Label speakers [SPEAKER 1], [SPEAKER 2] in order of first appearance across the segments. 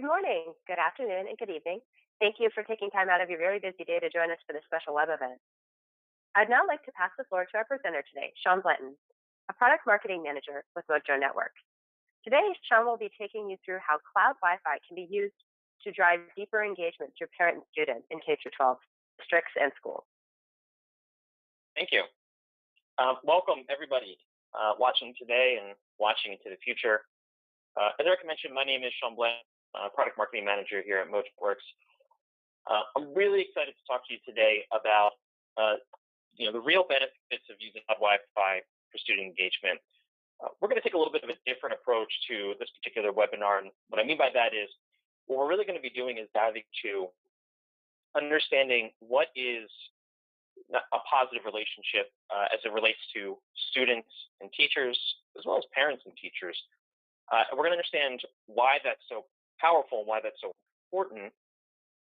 [SPEAKER 1] Good morning, good afternoon, and good evening. Thank you for taking time out of your very busy day to join us for this special web event. I'd now like to pass the floor to our presenter today, Sean Blanton, a product marketing manager with Mojo Networks. Today, Sean will be taking you through how cloud Wi-Fi can be used to drive deeper engagement through parent and student in K-12 districts and schools.
[SPEAKER 2] Thank you. Welcome, everybody watching today and watching into the future. As Eric mentioned, my name is Sean Blanton, product marketing manager here at Mojo Networks. I'm really excited to talk to you today about the real benefits of using Wi-Fi for student engagement. We're going to take a little bit of a different approach to this particular webinar, and what I mean by that is what we're really going to be doing is diving to understanding what is a positive relationship as it relates to students and teachers, as well as parents and teachers. And we're going to understand why that's so powerful and why that's so important.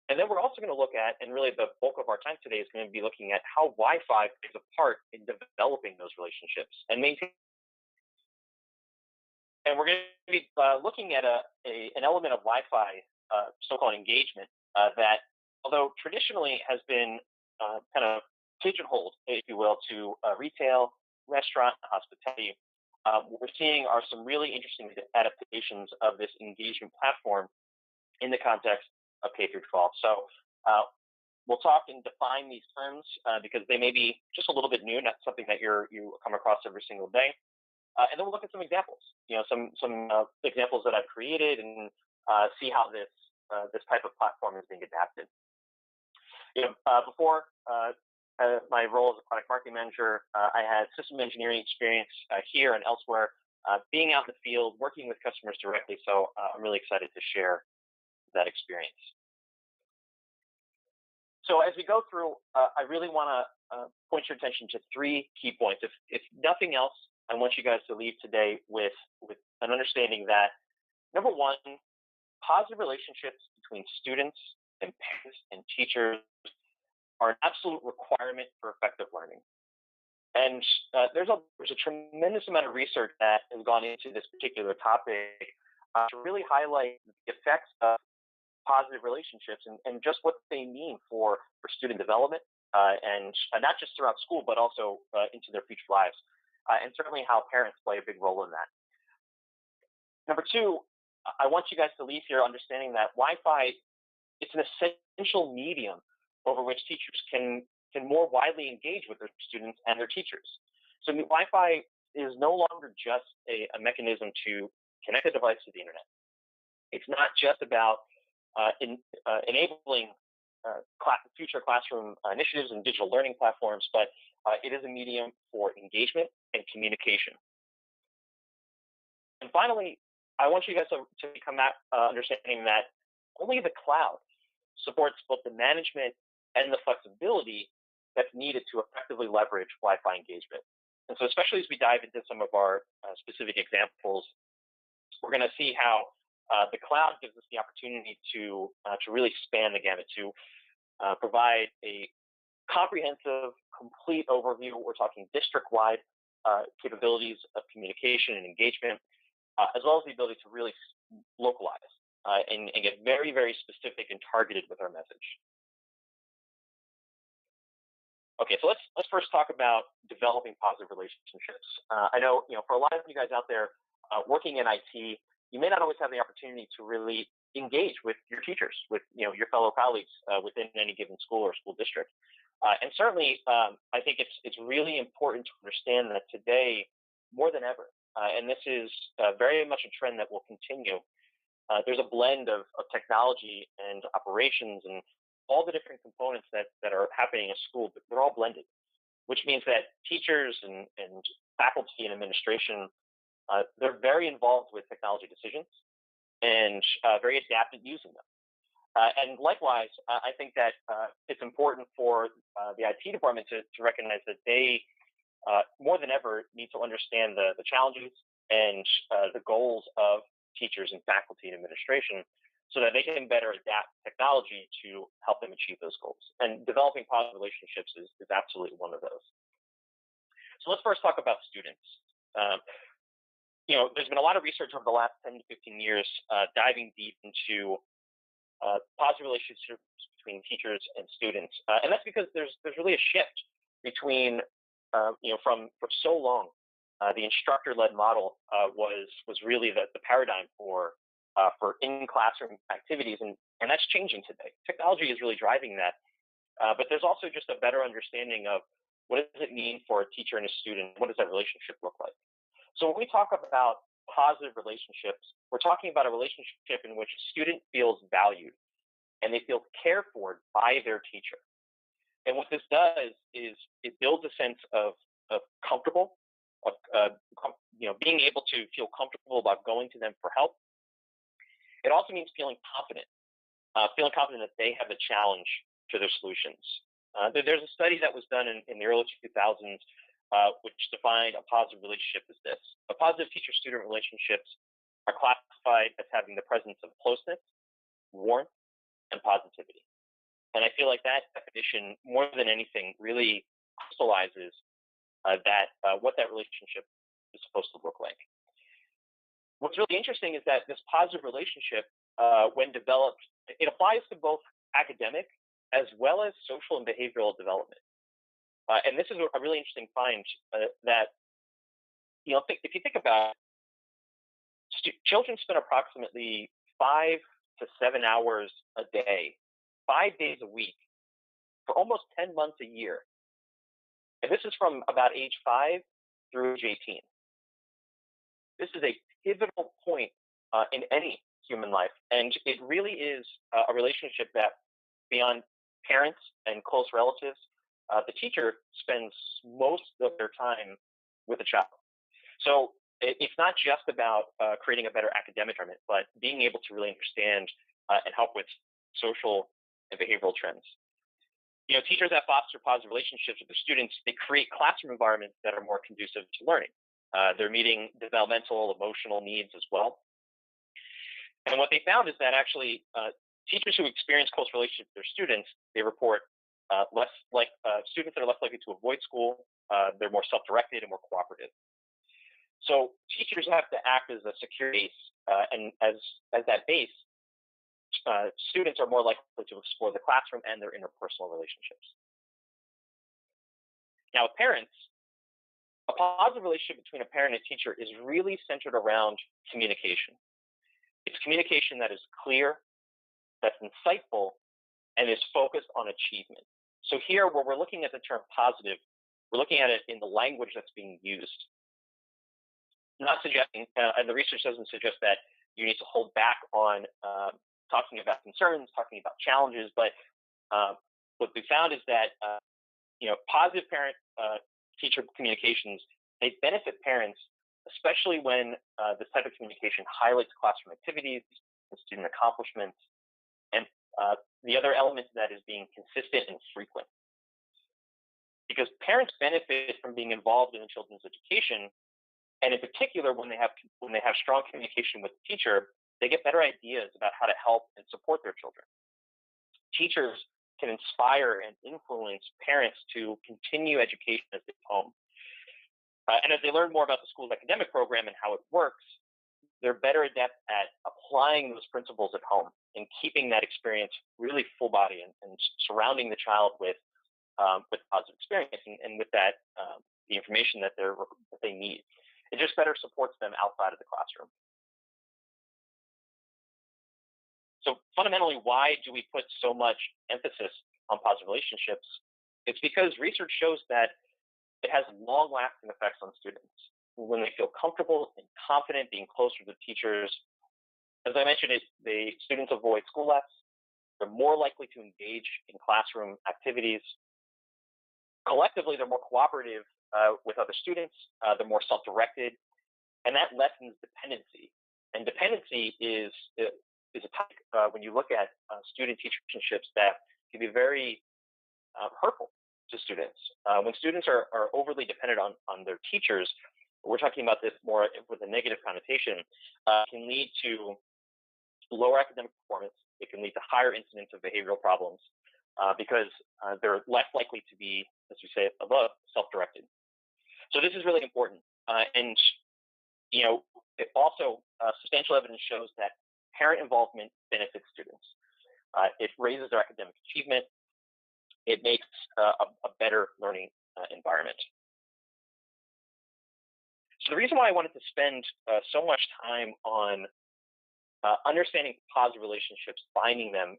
[SPEAKER 2] And then we're also going to look at, and really the bulk of our time today is going to be looking at how Wi-Fi plays a part in developing those relationships and maintaining. And we're going to be looking at an element of Wi-Fi, so-called engagement, that although traditionally has been kind of pigeonholed, if you will, to retail, restaurant, hospitality, what we're seeing are some really interesting adaptations of this engagement platform in the context of K through 12. So we'll talk and define these terms because they may be just a little bit new, not something that you come across every single day. And then we'll look at some examples, some examples that I've created and see how this type of platform is being adapted. Before my role as a product marketing manager, I had system engineering experience here and elsewhere, being out in the field, working with customers directly. So I'm really excited to share that experience. So as we go through, I really want to point your attention to three key points. If nothing else, I want you guys to leave today with an understanding that, number one, positive relationships between students and parents and teachers are an absolute requirement for effective learning. And there's a tremendous amount of research that has gone into this particular topic to really highlight the effects of positive relationships and just what they mean for student development and not just throughout school, but also into their future lives. And certainly how parents play a big role in that. Number two, I want you guys to leave here understanding that Wi-Fi, it's an essential medium over which teachers can more widely engage with their students and their teachers. So Wi-Fi is no longer just a mechanism to connect a device to the internet. It's not just about enabling future classroom initiatives and digital learning platforms, but it is a medium for engagement and communication. And finally, I want you guys to come out understanding that only the cloud supports both the management and the flexibility that's needed to effectively leverage Wi-Fi engagement. And so especially as we dive into some of our specific examples, we're going to see how the cloud gives us the opportunity to really span the gamut, to provide a comprehensive, complete overview. We're talking district-wide capabilities of communication and engagement, as well as the ability to really localize and get very, very specific and targeted with our message. Okay, so let's first talk about developing positive relationships. I know, for a lot of you guys out there working in IT, you may not always have the opportunity to really engage with your teachers, with your fellow colleagues within any given school or school district. And certainly, I think it's really important to understand that today, more than ever, and this is very much a trend that will continue, there's a blend of technology and operations and all the different components that are happening in school, but they're all blended, which means that teachers and faculty and administration, they're very involved with technology decisions and very adept at using them. And likewise, I think that it's important for the IT department to recognize that they, more than ever, need to understand the challenges and the goals of teachers and faculty and administration so that they can better adapt technology to help them achieve those goals. And developing positive relationships is absolutely one of those. So let's first talk about students. there's been a lot of research over the last 10 to 15 years diving deep into positive relationships between teachers and students, and that's because there's really a shift between from for so long the instructor-led model was really the paradigm for in classroom activities, and that's changing today. Technology is really driving that, but there's also just a better understanding of what does it mean for a teacher and a student. What does that relationship look like? So when we talk about positive relationships, we're talking about a relationship in which a student feels valued and they feel cared for by their teacher. And what this does is it builds a sense of comfortable, of being able to feel comfortable about going to them for help. It also means feeling confident that they have a challenge to their solutions. There's a study that was done in the early 2000s which defined a positive relationship as this. A positive teacher-student relationships are classified as having the presence of closeness, warmth, and positivity. And I feel like that definition, more than anything, really crystallizes what that relationship is supposed to look like. What's really interesting is that this positive relationship, when developed, it applies to both academic as well as social and behavioral development. And this is a really interesting find that, if you think about it, children spend approximately 5 to 7 hours a day, 5 days a week, for almost 10 months a year. And this is from about age 5 through age 18. This is a pivotal point in any human life. And it really is a relationship that, beyond parents and close relatives, the teacher spends most of their time with a child. So it's not just about creating a better academic environment, but being able to really understand and help with social and behavioral trends. Teachers that foster positive relationships with their students, they create classroom environments that are more conducive to learning. They're meeting developmental, emotional needs as well. And what they found is that actually teachers who experience close relationships with their students, they report students that are less likely to avoid school. They're more self-directed and more cooperative. So teachers have to act as a secure base, and as that base, students are more likely to explore the classroom and their interpersonal relationships. Now, with parents, a positive relationship between a parent and a teacher is really centered around communication. It's communication that is clear, that's insightful, and is focused on achievement. So here, where we're looking at the term positive, we're looking at it in the language that's being used. Not suggesting, and the research doesn't suggest that you need to hold back on talking about concerns, talking about challenges, but what we found is that positive parent-teacher communications, they benefit parents, especially when this type of communication highlights classroom activities and student accomplishments. And the other element to that is being consistent and frequent. Because parents benefit from being involved in the children's education, and in particular, when they have strong communication with the teacher, they get better ideas about how to help and support their children. Teachers can inspire and influence parents to continue education as they go home. And as they learn more about the school's academic program and how it works, they're better adept at applying those principles at home and keeping that experience really full body and surrounding the child with positive experience and with that the information that they need. It just better supports them outside of the classroom. So fundamentally, why do we put so much emphasis on positive relationships? It's because research shows that it has long-lasting effects on students. When they feel comfortable and confident being closer to teachers, as I mentioned, the students avoid school less. They're more likely to engage in classroom activities. Collectively, they're more cooperative with other students. They're more self-directed, and that lessens dependency. And dependency is a topic when you look at student-teacher relationships that can be very hurtful to students. When students are overly dependent on their teachers, we're talking about this more with a negative connotation, can lead to lower academic performance. It can lead to higher incidence of behavioral problems because they're less likely to be, as we say above, self-directed. So this is really important. And Also, substantial evidence shows that parent involvement benefits students. It raises their academic achievement. It makes a better learning environment. So the reason why I wanted to spend so much time on understanding positive relationships, finding them,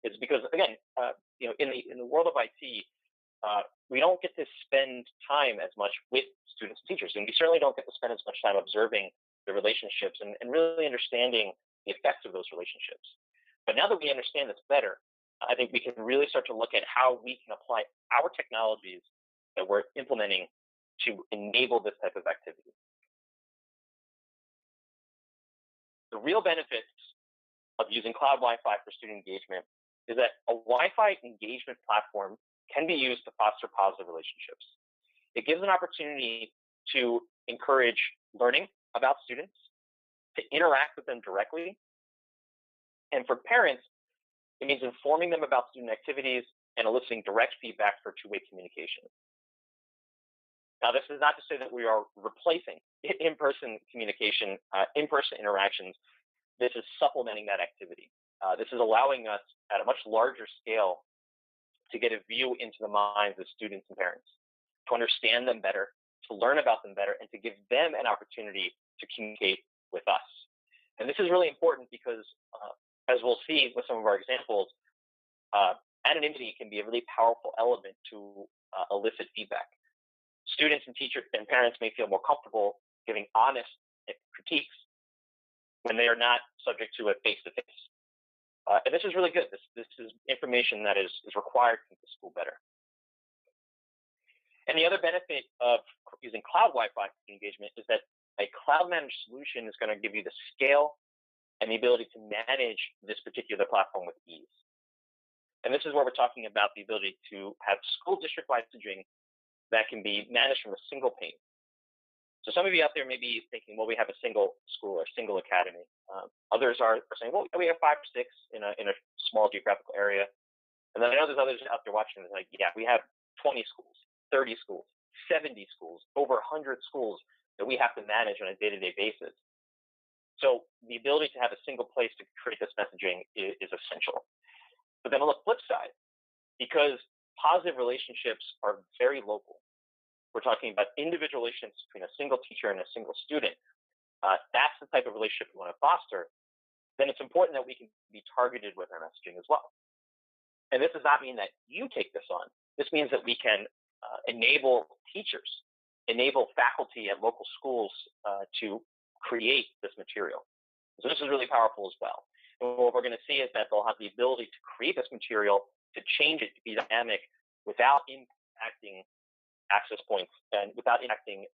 [SPEAKER 2] is because, again, in the world of IT, we don't get to spend time as much with students and teachers, and we certainly don't get to spend as much time observing the relationships and really understanding the effects of those relationships. But now that we understand this better, I think we can really start to look at how we can apply our technologies that we're implementing to enable this type of activity. The real benefits of using cloud Wi-Fi for student engagement is that a Wi-Fi engagement platform can be used to foster positive relationships. It gives an opportunity to encourage learning about students, to interact with them directly, and for parents, it means informing them about student activities and eliciting direct feedback for two-way communication. Now, this is not to say that we are replacing in-person communication, in-person interactions. This is supplementing that activity. This is allowing us at a much larger scale to get a view into the minds of students and parents, to understand them better, to learn about them better, and to give them an opportunity to communicate with us. And this is really important because, as we'll see with some of our examples, anonymity can be a really powerful element to elicit feedback. Students and teachers and parents may feel more comfortable giving honest critiques when they are not subject to a face-to-face. And this is really good. This is information that is required to make the school better. And the other benefit of using cloud Wi-Fi engagement is that a cloud-managed solution is going to give you the scale and the ability to manage this particular platform with ease. And this is where we're talking about the ability to have school district-wide messaging that can be managed from a single pane. So some of you out there may be thinking, well, we have a single school or single academy. Others are saying, well, we have 5 or 6 in a small geographical area. And then I know there's others out there watching that's like, yeah, we have 20 schools, 30 schools, 70 schools, over 100 schools that we have to manage on a day-to-day basis. So the ability to have a single place to create this messaging is essential. But then on the flip side, because positive relationships are very local, we're talking about individual relationships between a single teacher and a single student, that's the type of relationship we want to foster, then it's important that we can be targeted with our messaging as well. And this does not mean that you take this on. This means that we can enable teachers, enable faculty at local schools to create this material. So this is really powerful as well. And what we're going to see is that they'll have the ability to create this material, to change it, to be dynamic without impacting access points and without impacting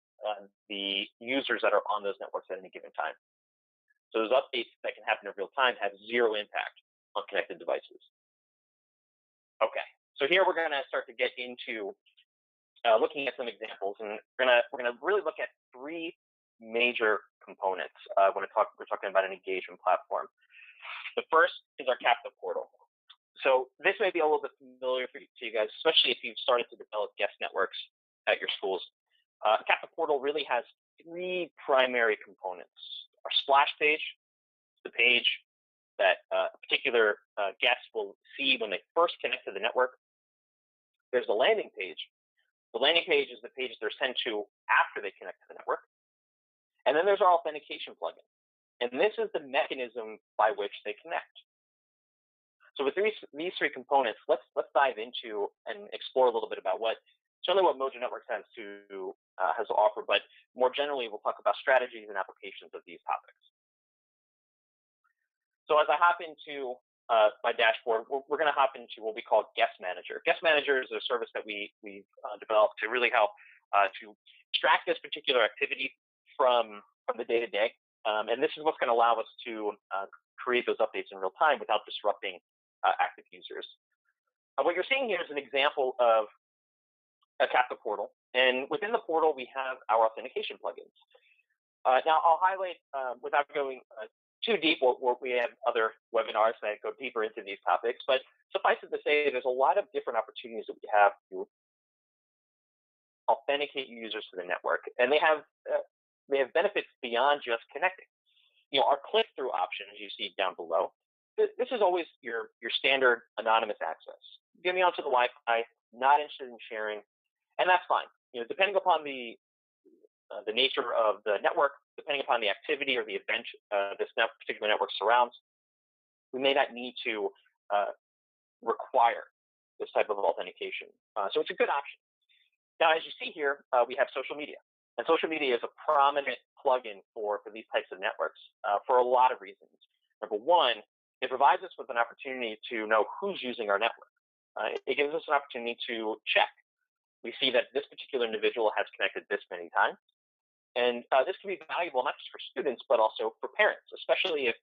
[SPEAKER 2] the users that are on those networks at any given time. So those updates that can happen in real time have zero impact on connected devices. Okay, so here we're going to start to get into looking at some examples, and we're going to really look at 3 major components when we're talking about an engagement platform. The first is our captive portal. So this may be a little bit familiar to you guys, especially if you've started to develop guest networks at your schools. Captive portal really has 3 primary components. Our splash page, the page that a particular guest will see when they first connect to the network. There's the landing page. The landing page is the page they're sent to after they connect to the network. And then there's our authentication plugin. And this is the mechanism by which they connect. So with these 3 components, let's dive into and explore a little bit about certainly what Mojo Networks has to offer, but more generally, we'll talk about strategies and applications of these topics. So as I hop into my dashboard, we're going to hop into what we call Guest Manager. Guest Manager is a service that we've developed to really help to extract this particular activity from the day-to-day. And this is what's going to allow us to create those updates in real time without disrupting active users. What you're seeing here is an example of a captive portal. And within the portal, we have our authentication plugins. Now, I'll highlight, without going too deep, we have other webinars that go deeper into these topics, but suffice it to say, there's a lot of different opportunities that we have to authenticate users to the network. And they have may have benefits beyond just connecting. Our click-through option, as you see down below, this is always your standard anonymous access. Get me onto the Wi-Fi, not interested in sharing, and that's fine. Depending upon the nature of the network, depending upon the activity or the event this particular network surrounds, we may not need to require this type of authentication. So it's a good option. Now, as you see here, we have social media. And social media is a prominent plugin for these types of networks for a lot of reasons. Number one, it provides us with an opportunity to know who's using our network. It gives us an opportunity to check. We see that this particular individual has connected this many times. And this can be valuable not just for students, but also for parents, especially if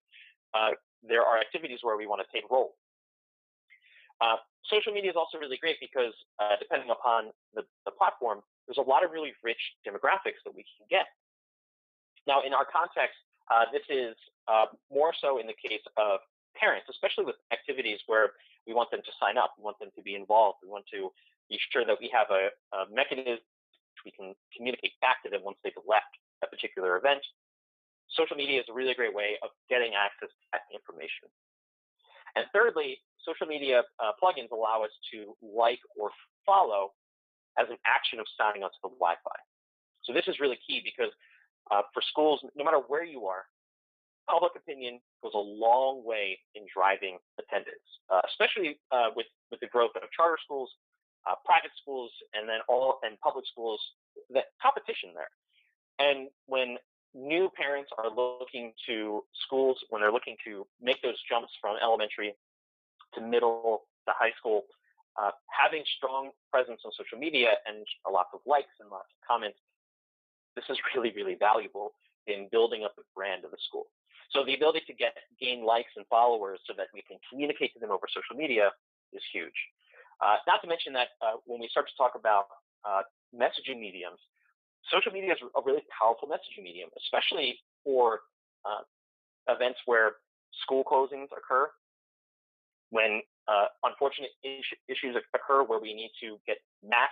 [SPEAKER 2] there are activities where we want to take roles. Social media is also really great because depending upon the platform, there's a lot of really rich demographics that we can get. Now, in our context, this is more so in the case of parents, especially with activities where we want them to sign up, we want them to be involved, we want to be sure that we have a mechanism we can communicate back to them once they've left a particular event. Social media is a really great way of getting access to that information. And thirdly, social media plugins allow us to like or follow as an action of signing onto the Wi-Fi. So this is really key because for schools, no matter where you are, public opinion goes a long way in driving attendance, especially with the growth of charter schools, private schools, and then public schools. The competition there, and when new parents are looking to schools, when they're looking to make those jumps from elementary to middle to high school, having strong presence on social media and lots of likes and lots of comments, this is really, really valuable in building up the brand of the school. So the ability to gain likes and followers so that we can communicate to them over social media is huge. Not to mention that when we start to talk about messaging mediums, social media is a really powerful messaging medium, especially for events where school closings occur, when unfortunate issues occur where we need to get mass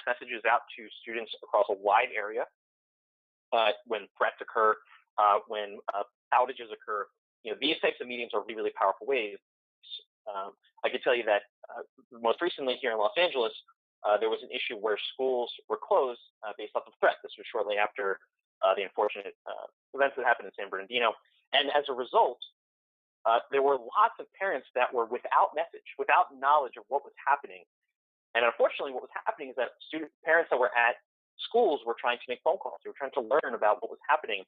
[SPEAKER 2] messages out to students across a wide area, when threats occur, when outages occur. These types of mediums are really, really powerful ways. I can tell you that most recently here in Los Angeles, there was an issue where schools were closed based off of threat. This was shortly after the unfortunate events that happened in San Bernardino. And as a result, there were lots of parents that were without knowledge of what was happening. And unfortunately, what was happening is that parents that were at schools were trying to make phone calls. They were trying to learn about what was happening,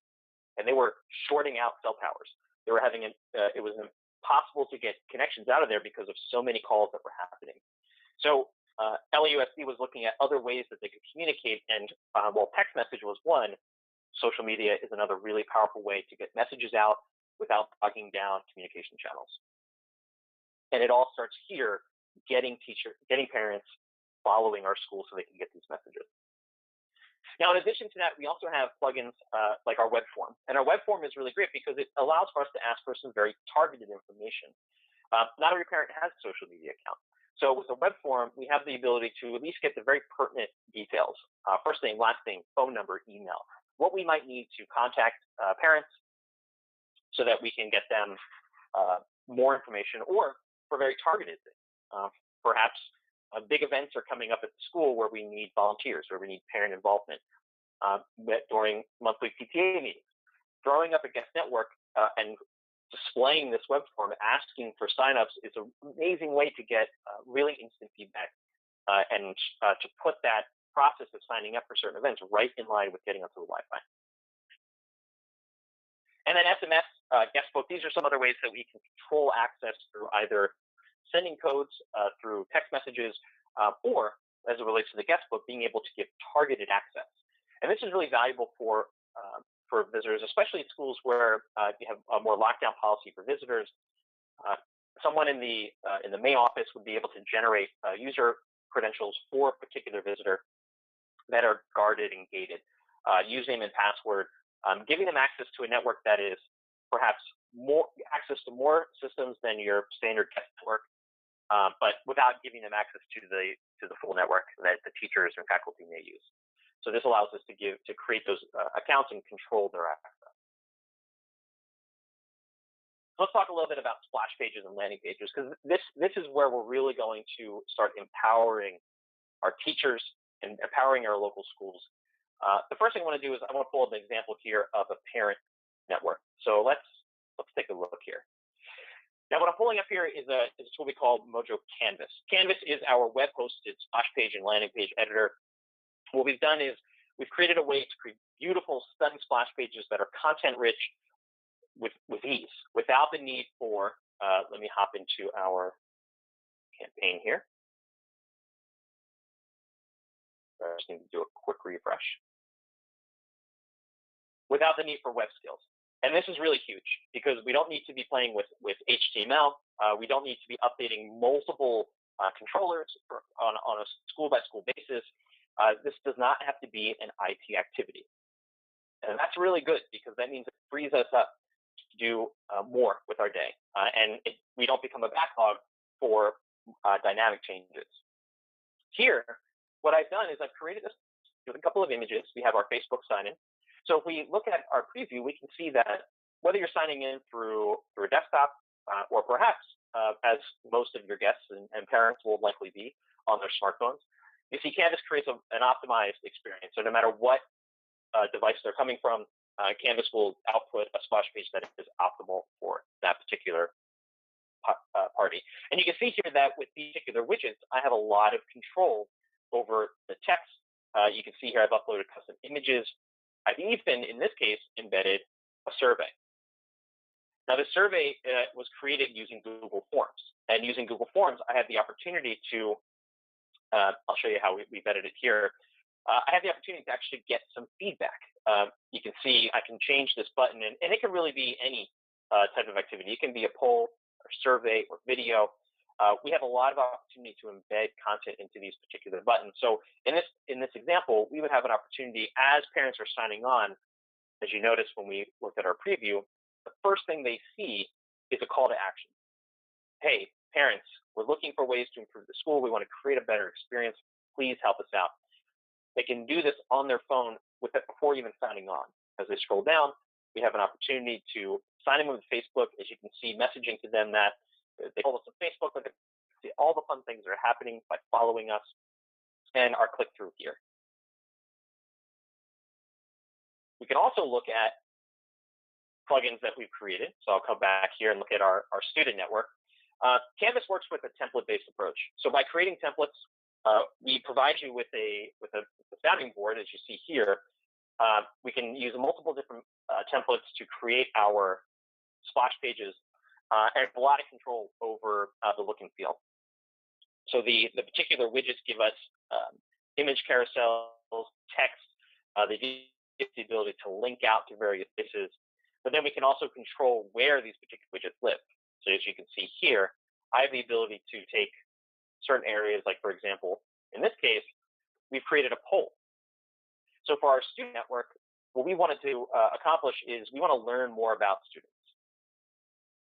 [SPEAKER 2] and they were shorting out cell towers. They were having it was impossible to get connections out of there because of so many calls that were happening. So LAUSD was looking at other ways that they could communicate, and while text message was one, social media is another really powerful way to get messages out without bogging down communication channels. And it all starts here, getting parents following our school so they can get these messages. Now, in addition to that, we also have plugins like our web form. And our web form is really great because it allows for us to ask for some very targeted information. Not every parent has a social media account. So with the web form, we have the ability to at least get the very pertinent details. First name, last name, phone number, email. What we might need to contact parents so that we can get them more information, or for very targeted things. Perhaps big events are coming up at the school where we need volunteers, where we need parent involvement during monthly PTA meetings. Throwing up a guest network and displaying this web form, asking for signups, is an amazing way to get really instant feedback and to put that process of signing up for certain events right in line with getting onto the Wi-Fi. And then SMS, guest book, these are some other ways that we can control access through either sending codes through text messages or, as it relates to the guest book, being able to give targeted access. And this is really valuable for visitors, especially at schools where you have a more lockdown policy for visitors. Someone in the main office would be able to generate user credentials for a particular visitor that are guarded and gated, username and password, giving them access to a network that is perhaps more access to more systems than your standard guest network, but without giving them access to the full network that the teachers and faculty may use. So this allows us to create those accounts and control their access. Let's talk a little bit about splash pages and landing pages, because this is where we're really going to start empowering our teachers and empowering our local schools. The first thing I want to do is I want to pull up an example here of a parent network. So let's take a look here. Now, what I'm pulling up here is a tool we call Mojo Canvas. Canvas is our web-hosted splash page and landing page editor. What we've done is we've created a way to create beautiful, stunning splash pages that are content-rich with ease, without the need for, let me hop into our campaign here. I just need to do a quick refresh. Without the need for web skills. And this is really huge because we don't need to be playing with HTML. We don't need to be updating multiple controllers on a school-by-school basis. This does not have to be an IT activity. And that's really good because that means it frees us up to do more with our day. And we don't become a backlog for dynamic changes. Here, what I've done is I've created this with a couple of images. We have our Facebook sign-in. So if we look at our preview, we can see that whether you're signing in through a desktop or perhaps, as most of your guests and parents will likely be on their smartphones, you see Canvas creates an optimized experience. So no matter what device they're coming from, Canvas will output a splash page that is optimal for that particular party. And you can see here that with these particular widgets, I have a lot of control over the text. You can see here I've uploaded custom images. I've even, in this case, embedded a survey. Now, the survey was created using Google Forms. And using Google Forms, I had the opportunity to, I'll show you how we embedded it here. I had the opportunity to actually get some feedback. You can see I can change this button, and it can really be any type of activity. It can be a poll or survey or video. We have a lot of opportunity to embed content into these particular buttons. So in this example, we would have an opportunity as parents are signing on, as you noticed when we looked at our preview, the first thing they see is a call to action. Hey, parents, we're looking for ways to improve the school. We want to create a better experience. Please help us out. They can do this on their phone with it before even signing on. As they scroll down, we have an opportunity to sign in with Facebook. As you can see, messaging to them that they follow us on Facebook, but they see all the fun things that are happening by following us, and our click-through here. We can also look at plugins that we've created. So I'll come back here and look at our student network. Canvas works with a template-based approach. So by creating templates, we provide you with a sounding board, as you see here. We can use multiple different templates to create our splash pages and a lot of control over the look and feel. So the particular widgets give us image carousels, text. They give the ability to link out to various places. But then we can also control where these particular widgets live. So as you can see here, I have the ability to take certain areas, like for example, in this case, we've created a poll. So for our student network, what we wanted to accomplish is we want to learn more about students.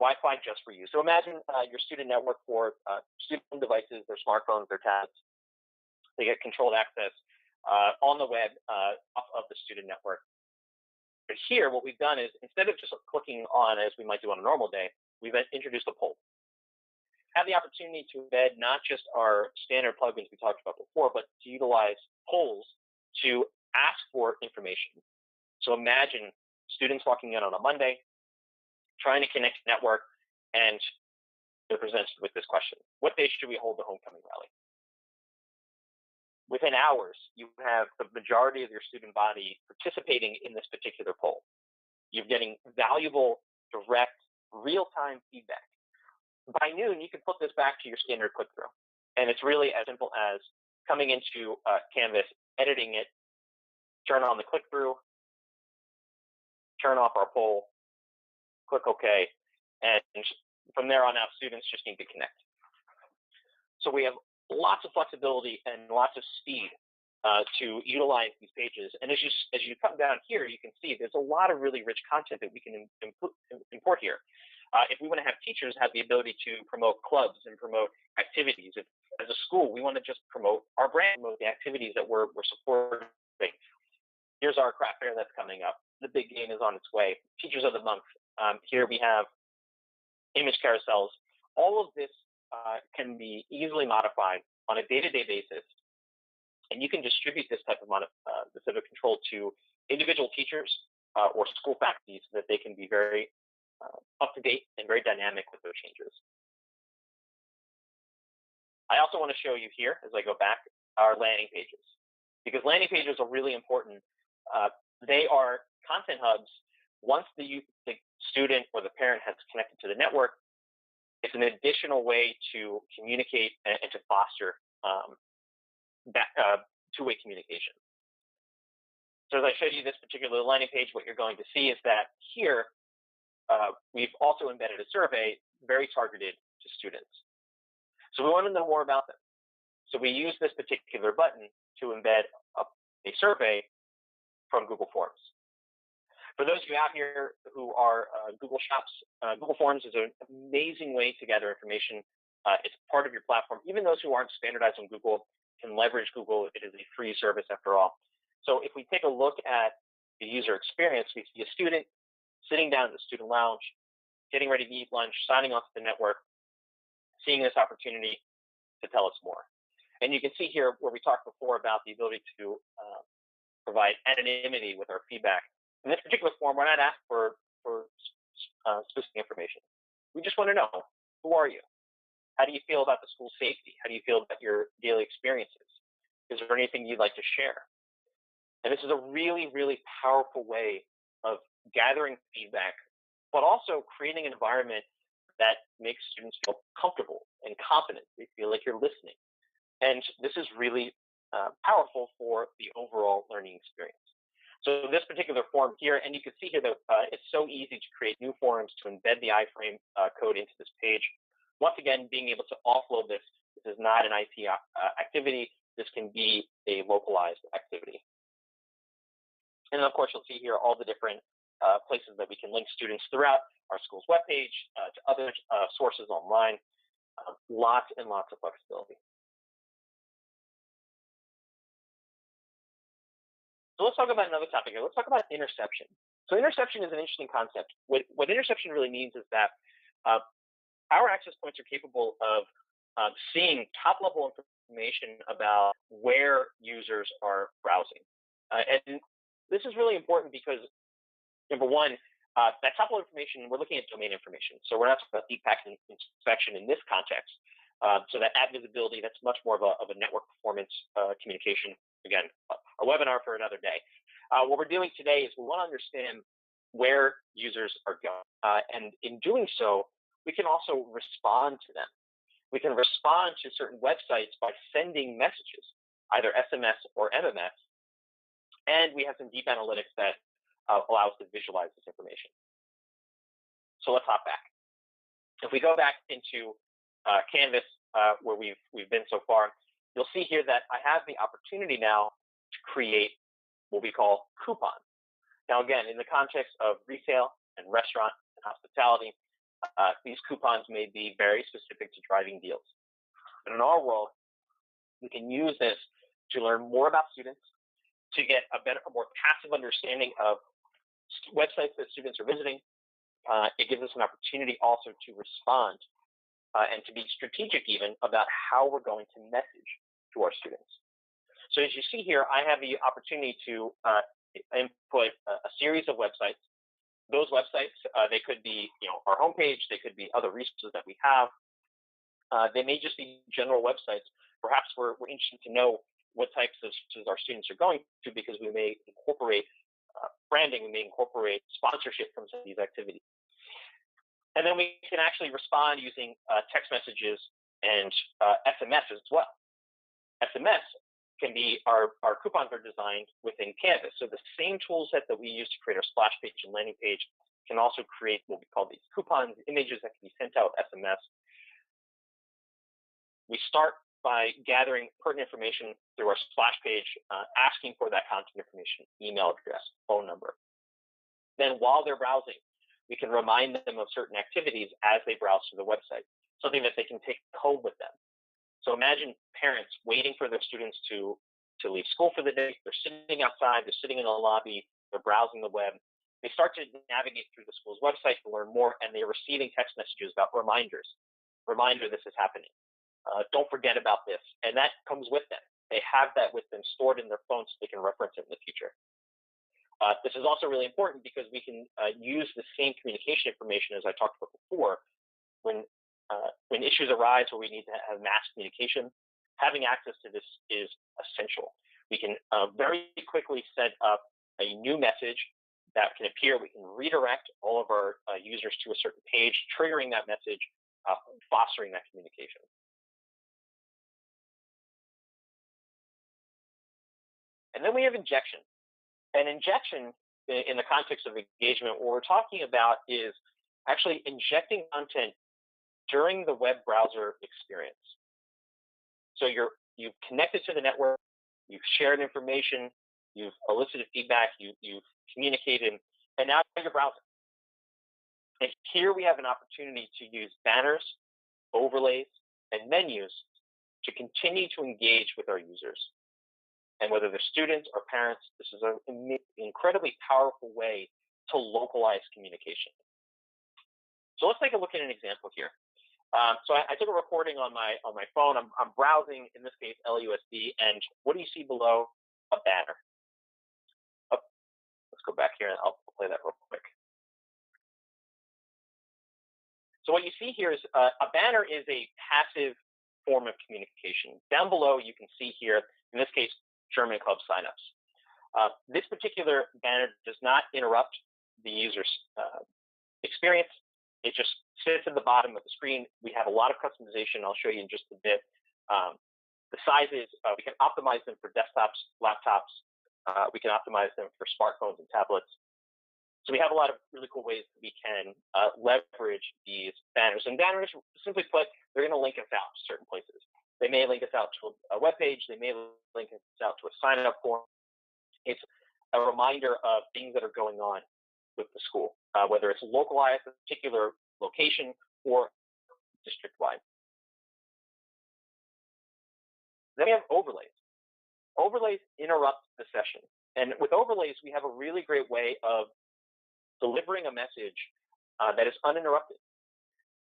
[SPEAKER 2] Wi-Fi just for you. So imagine your student network for student devices, their smartphones, their tablets. They get controlled access on the web off of the student network. But here, what we've done is instead of just clicking on as we might do on a normal day, we've introduced a poll. Have the opportunity to embed not just our standard plugins we talked about before, but to utilize polls to ask for information. So imagine students walking in on a Monday, trying to connect to network, and they're presented with this question: what day should we hold the homecoming rally? Within hours, you have the majority of your student body participating in this particular poll. You're getting valuable, direct, real-time feedback. By noon, you can put this back to your standard click-through. And it's really as simple as coming into Canvas, editing it, turn on the click-through, turn off our poll, click OK, and from there on out, students just need to connect. So we have lots of flexibility and lots of speed to utilize these pages. And as you come down here, you can see there's a lot of really rich content that we can import here. If we want to have teachers have the ability to promote clubs and promote activities, if as a school we want to just promote our brand, promote the activities that we're supporting Great. Here's our craft fair that's coming up. The big game is on its way. Teachers of the month. Here we have image carousels. All of this can be easily modified on a day-to-day basis, and you can distribute this type of control to individual teachers or school faculty so that they can be very up-to-date and very dynamic with their changes. I also want to show you here, as I go back, our landing pages, because landing pages are really important. They are content hubs. Once the student or the parent has connected to the network, it's an additional way to communicate and to foster two-way communication. So as I showed you this particular landing page, what you're going to see is that here, we've also embedded a survey very targeted to students. So we want to know more about them. So we use this particular button to embed a survey from Google Forms. For those of you out here who are Google shops, Google Forms is an amazing way to gather information. It's part of your platform. Even those who aren't standardized on Google can leverage Google. It is a free service after all. So if we take a look at the user experience, we see a student sitting down at the student lounge, getting ready to eat lunch, signing off to the network, seeing this opportunity to tell us more. And you can see here where we talked before about the ability to provide anonymity with our feedback. In this particular form, we're not asked for specific information. We just want to know, who are you? How do you feel about the school safety? How do you feel about your daily experiences? Is there anything you'd like to share? And this is a really, really powerful way of gathering feedback, but also creating an environment that makes students feel comfortable and confident. They feel like you're listening. And this is really powerful for the overall learning experience. So this particular form here, and you can see here that it's so easy to create new forms to embed the iframe code into this page. Once again, being able to offload this is not an IT activity. This can be a localized activity. And then, of course, you'll see here all the different places that we can link students throughout our school's webpage to other sources online. Lots and lots of flexibility. So let's talk about another topic here. Let's talk about interception. So interception is an interesting concept. What interception really means is that our access points are capable of seeing top-level information about where users are browsing. And this is really important because, number one, that top-level information, we're looking at domain information. So we're not talking about deep packet inspection in this context. So that ad visibility, that's much more of a network performance communication. Again, a webinar for another day. What we're doing today is we want to understand where users are going. And in doing so, we can also respond to them. We can respond to certain websites by sending messages, either SMS or MMS. And we have some deep analytics that allow us to visualize this information. So let's hop back. If we go back into Canvas, where we've been so far, you'll see here that I have the opportunity now to create what we call coupons. Now, again, in the context of retail and restaurant and hospitality, these coupons may be very specific to driving deals. But in our world, we can use this to learn more about students, to get a more passive understanding of websites that students are visiting. It gives us an opportunity also to respond and to be strategic even about how we're going to message to our students. So as you see here, I have the opportunity to input a series of websites. Those websites, they could be our homepage, they could be other resources that we have. They may just be general websites. Perhaps we're interested to know what types of services our students are going to, because we may incorporate branding, we may incorporate sponsorship from some of these activities. And then we can actually respond using text messages and SMS as well. SMS can be, our coupons are designed within Canvas. So the same tool set that we use to create our splash page and landing page can also create what we call these coupons, images that can be sent out with SMS. We start by gathering pertinent information through our splash page, asking for that contact information, email address, phone number. Then while they're browsing, we can remind them of certain activities as they browse through the website, something that they can take home with them. So imagine parents waiting for their students to to leave school for the day. They're sitting outside. They're sitting in the lobby. They're browsing the web. They start to navigate through the school's website to learn more, and they're receiving text messages about reminders. Reminder, this is happening. Don't forget about this. And that comes with them. They have that with them stored in their phone so they can reference it in the future. This is also really important because we can use the same communication information as I talked about before. When issues arise where we need to have mass communication, having access to this is essential. We can very quickly set up a new message that can appear. We can redirect all of our users to a certain page, triggering that message, fostering that communication. And then we have injection. And injection, in the context of engagement, what we're talking about is actually injecting content during the web browser experience. So you've connected to the network, you've shared information, you've elicited feedback, you've communicated, and now you're browsing. And here we have an opportunity to use banners, overlays, and menus to continue to engage with our users. And whether they're students or parents, this is an incredibly powerful way to localize communication. So let's take a look at an example here. So I took a recording on my phone. I'm browsing, in this case, LUSD, and what do you see below? A banner. Oh, let's go back here and I'll play that real quick. So what you see here is a banner is a passive form of communication. Down below, you can see here, in this case, German Club signups. This particular banner does not interrupt the user's experience. It just sits at the bottom of the screen. We have a lot of customization. I'll show you in just a bit. The sizes, we can optimize them for desktops, laptops. We can optimize them for smartphones and tablets. So we have a lot of really cool ways that we can leverage these banners. And banners, simply put, they're going to link us out to certain places. They may link us out to a web page. They may link us out to a sign-up form. It's a reminder of things that are going on with the school, whether it's localized to a particular location or district-wide. Then we have overlays. Overlays interrupt the session. And with overlays, we have a really great way of delivering a message that is uninterrupted.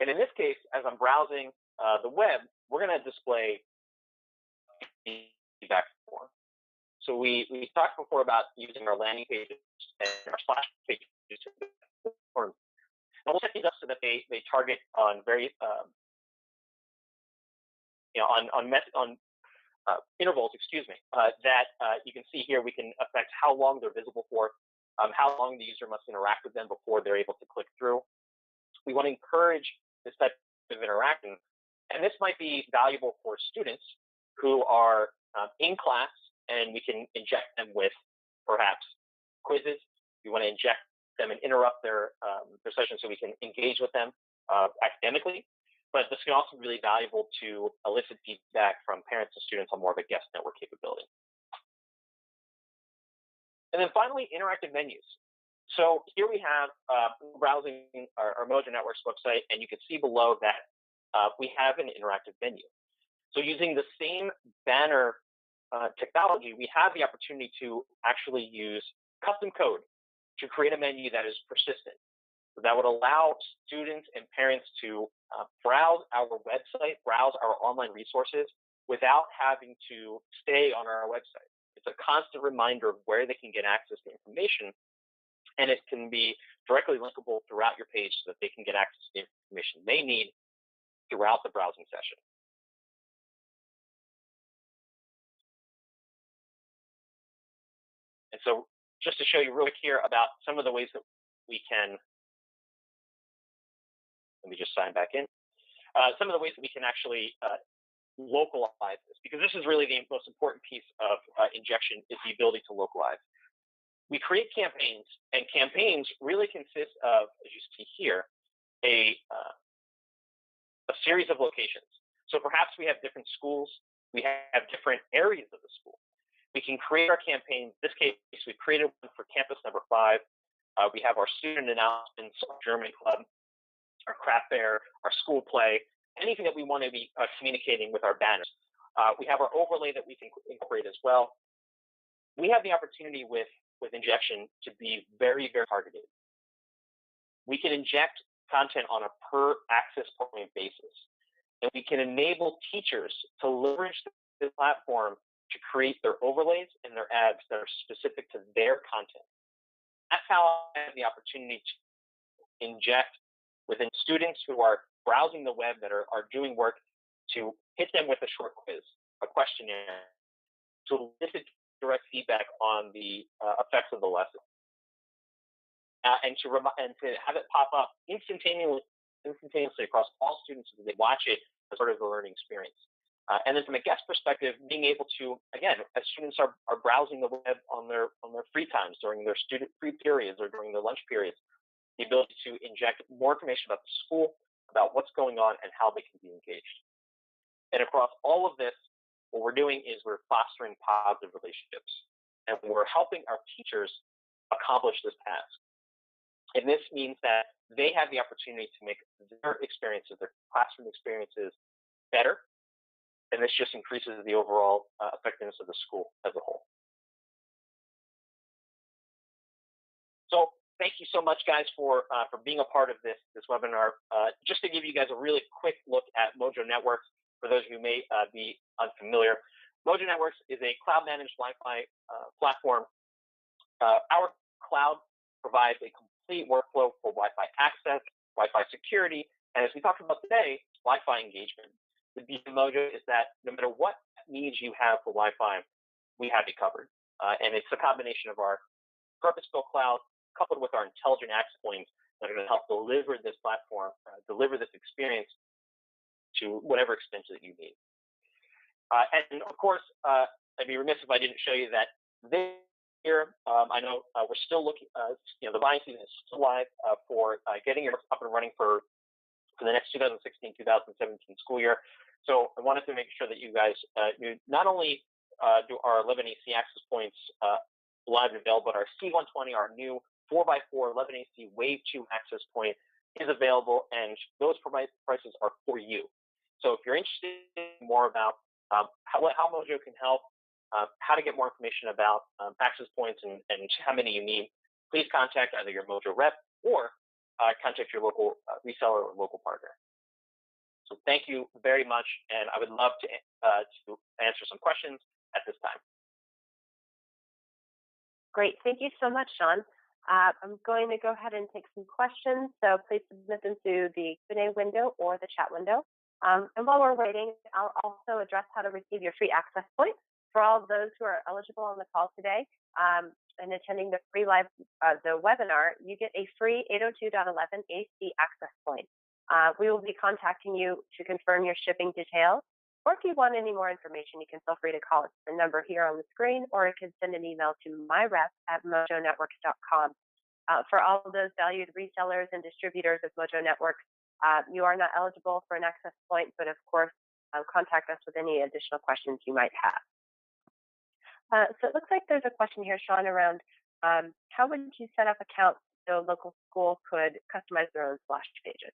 [SPEAKER 2] And in this case, as I'm browsing the web, we're going to display feedback form. So we talked before about using our landing pages and our splash pages to form. And we'll set these up so that they target on very on intervals, that you can see here. We can affect how long they're visible for, how long the user must interact with them before they're able to click through. We want to encourage this type of interaction, and this might be valuable for students who are in class, and we can inject them with perhaps quizzes. We want to inject them and interrupt their session so we can engage with them academically. But this can also be really valuable to elicit feedback from parents and students on more of a guest network capability. And then finally, interactive menus. So here we have browsing our Mojo Networks website, and you can see below that we have an interactive menu. So using the same banner technology, we have the opportunity to actually use custom code to create a menu that is persistent. So that would allow students and parents to browse our website, browse our online resources without having to stay on our website. It's a constant reminder of where they can get access to information, and it can be directly linkable throughout your page so that they can get access to the information they need throughout the browsing session. And so just to show you real quick here about some of the ways that we can, let me just sign back in. Some of the ways that we can actually localize this, because this is really the most important piece of injection, is the ability to localize. We create campaigns, and campaigns really consist of, as you see here, a series of locations. So perhaps we have different schools, we have different areas of the school. We can create our campaigns. In this case, we created one for campus number 5. We have our student announcements, our German Club, our craft fair, our school play, anything that we want to be communicating with our banners. We have our overlay that we can incorporate as well. we have the opportunity with injection to be very, very targeted. We can inject content on a per access point basis, and we can enable teachers to leverage the platform to create their overlays and their ads that are specific to their content. That's how I have the opportunity to inject within students who are browsing the web that are doing work, to hit them with a short quiz, a questionnaire, to elicit direct feedback on the effects of the lesson, and to have it pop up instantaneously across all students so that they watch it as part of the learning experience. And then from a guest perspective, being able to, again, as students are browsing the web on their free times, during their student free periods or during their lunch periods, the ability to inject more information about the school, about what's going on, and how they can be engaged. And across all of this, what we're doing is we're fostering positive relationships, and we're helping our teachers accomplish this task. And this means that they have the opportunity to make their experiences, their classroom experiences, better, and this just increases the overall effectiveness of the school as a whole. So thank you so much, guys, for being a part of this webinar. Just to give you guys a really quick look at Mojo Networks, for those who may be unfamiliar, Mojo Networks is a cloud-managed Wi-Fi platform. Our cloud provides a complete workflow for Wi-Fi access, Wi-Fi security, and as we talked about today, Wi-Fi engagement. The beauty of Mojo is that no matter what needs you have for Wi-Fi, we have you covered. And it's a combination of our purpose-built cloud coupled with our intelligent access points that are going to help deliver this platform, deliver this experience to whatever extent that you need. And of course, I'd be remiss if I didn't show you that this year, I know we're still looking, the buying season is still live for getting your up and running for the next 2016-2017 school year. So I wanted to make sure that you guys knew not only do our 11AC access points live and available, but our C120, our new 4x4 11AC Wave 2 access point is available, and those prices are for you. So if you're interested in more about how Mojo can help, how to get more information about access points and how many you need, please contact either your Mojo rep or contact your local reseller or local partner. So thank you very much, and I would love to answer some questions at this time.
[SPEAKER 1] Great. Thank you so much, Sean. I'm going to go ahead and take some questions, so please submit them to the Q&A window or the chat window. And while we're waiting, I'll also address how to receive your free access points. For all of those who are eligible on the call today and attending the free live the webinar, you get a free 802.11 AC access point. We will be contacting you to confirm your shipping details, or if you want any more information, you can feel free to call us the number here on the screen, or you can send an email to myrep@mojonetworks.com. For all of those valued resellers and distributors of Mojo Networks, you are not eligible for an access point, but of course, contact us with any additional questions you might have. So it looks like there's a question here, Sean, around how would you set up accounts so a local school could customize their own splash pages?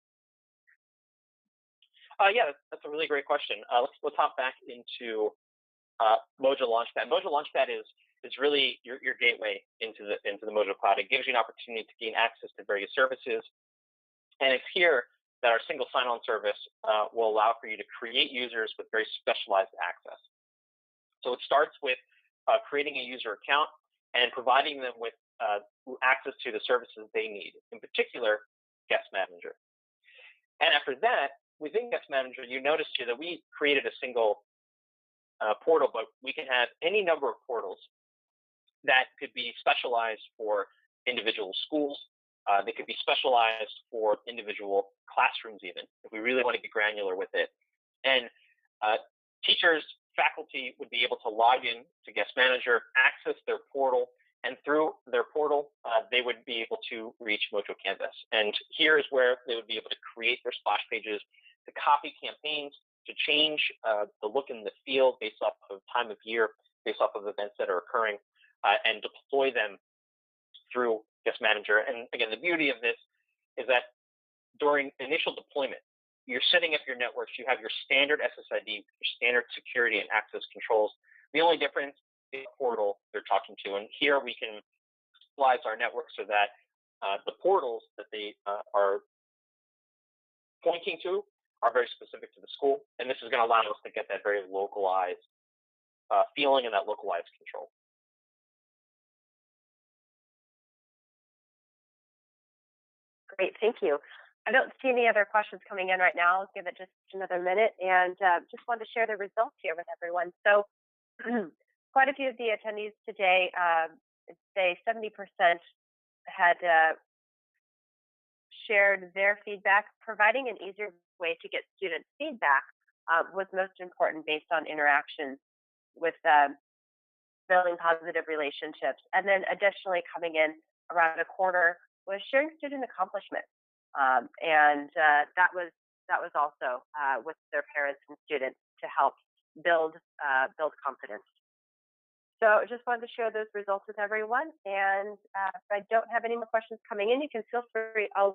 [SPEAKER 2] Yeah, that's a really great question. Let's hop back into Mojo Launchpad. Mojo Launchpad is really your gateway into the Mojo Cloud. It gives you an opportunity to gain access to various services, and it's here that our single sign-on service will allow for you to create users with very specialized access. So it starts with creating a user account and providing them with access to the services they need, in particular, Guest Manager. And after that, within Guest Manager, you notice here that we created a single portal, but we can have any number of portals that could be specialized for individual schools. They could be specialized for individual classrooms even, if we really want to get granular with it. And teachers, faculty would be able to log in to Guest Manager, access their portal, and through their portal, they would be able to reach Mojo Canvas. And here is where they would be able to create their splash pages, to copy campaigns, to change the look and the feel based off of time of year, based off of events that are occurring, and deploy them through Guest Manager. And again, the beauty of this is that during initial deployment, you're setting up your networks. You have your standard SSID, your standard security and access controls. The only difference portal they're talking to. And here we can utilize our network so that the portals that they are pointing to are very specific to the school. And this is going to allow us to get that very localized feeling and that localized control.
[SPEAKER 1] Great, thank you. I don't see any other questions coming in right now. I'll give it just another minute and just wanted to share the results here with everyone. So quite a few of the attendees today, say 70% had shared their feedback. Providing an easier way to get student feedback was most important based on interactions with building positive relationships. And then additionally coming in around a quarter was sharing student accomplishments. And that was also with their parents and students to help build confidence. So I just wanted to share those results with everyone. And if I don't have any more questions coming in, you can feel free to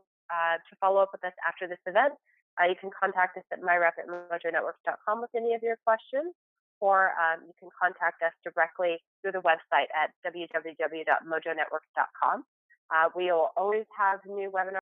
[SPEAKER 1] follow up with us after this event. You can contact us at myrep@mojonetworks.com with any of your questions, or you can contact us directly through the website at www.mojonetworks.com. We will always have new webinars